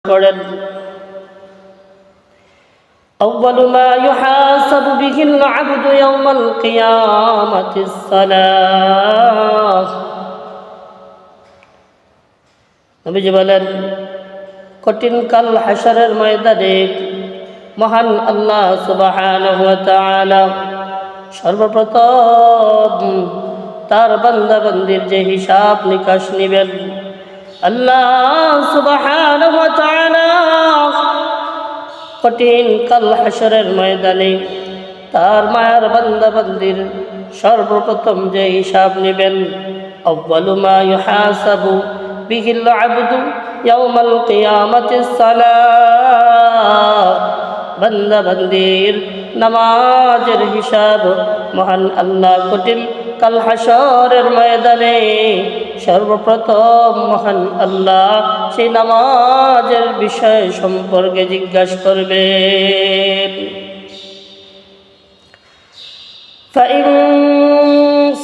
করেন আউয়ালু মা ইউহাসাবু বিহিল আবদু ইয়াওমাল কিয়ামাতিস সালাহ। নবীজি বলেন, কঠিন কাল হাশরের ময়দানে মহান আল্লাহ সুবহানাহু ওয়া তাআলা সর্বপ্রথম তার বান্দা বান্দির যে হিসাব নিকাশ নেবেন, আল্লাহ সুবহানাহু ওয়া তাআলা কঠিন কাল হাশরের ময়দানে তার মায়ার বান্দা বান্দির সর্বপ্রথম যে হিসাব নেবেন, আউয়ালু মা ইউহাসাবু বিহিল আবদু ইয়াওমাল কিয়ামাতিস সালাহ। বান্দা বান্দির নামাজের হিসাব মহান আল্লাহ কঠিন কাল হাশরের ময়দানে সর্বপ্রথম মহান আল্লাহ সেই নামাজের বিষয় সম্পর্কে জিজ্ঞাসা করবেন। فإن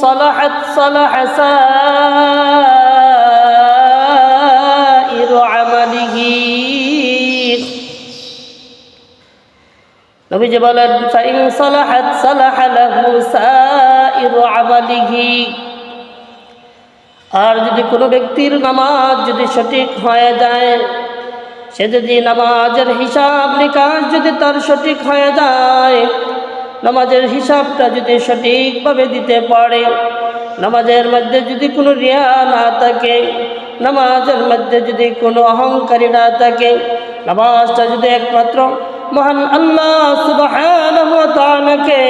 صلحت صلح سائر عمله। নবীজি বলেন, فإن صلحت صلح له سائر عمله। আর যদি কোনো ব্যক্তির নামাজ যদি সঠিক হয়ে যায়, সে যদি নামাজের হিসাব নিকাশ যদি তার সঠিক হয়ে যায়, নামাজের হিসাবটা যদি সঠিকভাবে দিতে পারে, নামাজের মধ্যে যদি কোনো রিয়া না থাকে, নামাজের মধ্যে যদি কোনো অহংকারী না থাকে, নামাজটা যদি একমাত্র মহান আল্লাহ সুবহানাহু ওয়া তাআলাকে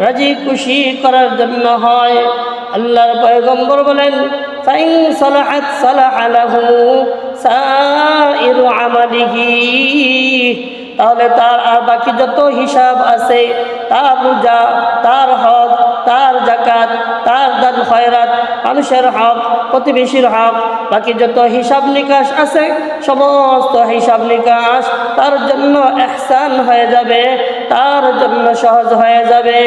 রাজি খুশি করার জন্য হয়, আল্লাহর পয়গম্বর বলেন, ফাইন সালাহাত সালাহা লাহু সাইরু আমালিহি। তাহলে তার আর বাকি যত হিসাব আছে, তার রোজা, তার হজ, তার যাকাত, তার দান খয়রাত, মানুষের হক, প্রতিবেশীর হক, বাকি যত হিসাব নিকাশ আছে, সমস্ত হিসাব নিকাশ তার জন্য ইহসান হয়ে যাবে, তার জন্য সহজ হয়ে যাবে।